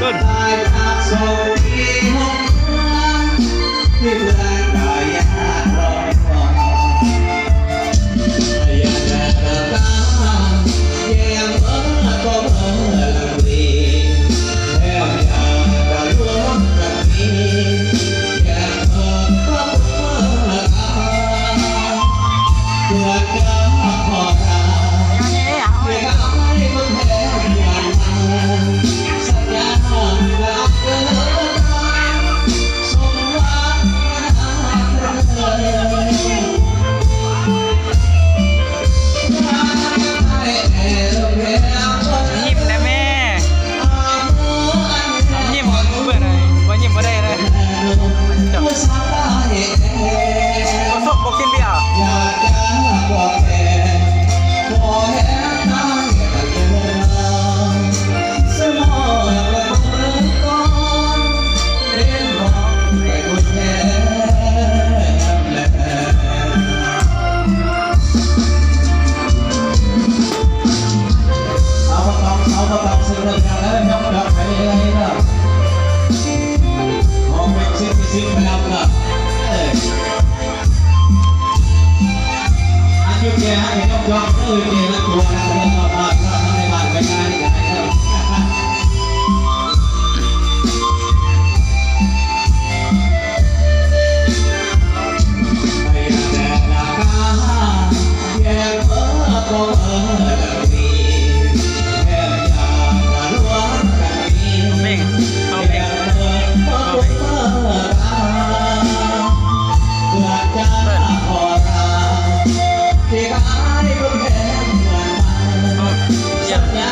ต้นตายจากโศกที่ห้องที่เพื่อนก็ยากรออยากจะเลิกกันแย่เมื่อก็เมื่อละวีแค่อยากจะร่วมกันนี้อยากเมื่อก็เมื่อกันเพื่อจะขอทางไม่ได้คนแพ้อย่างนั้นสัญญารักเกินสมหวังเลย ยิ้มนะแม่ยิ้มเบื่อเลยว่ายิ้มไม่ได้เลยจบก็ส่งบอกกินเบียร์ อยากจะบอกแกขอแค่ทางกันเลยสมองและมือก่อนเรียนมองไปบนแค่แหลเอามาตัดสิ่งต่างๆแล้วยกดอกไปเลยนะมองเป็นสิ่งไปแล้วนะอันยุคแก่ให้ยกแก่และตัวนะในบ้านไปงานนี่กันไม่อยากแต่ละการแย่เมื่อก็เมื่อดีแค่อยากจะร่วมกันนี้ เม่งเอา แค่ เม่ง เมื่อก็เมื่อเพื่อจะขอทางที่กายคนแพ้เหมือนมันสัญญา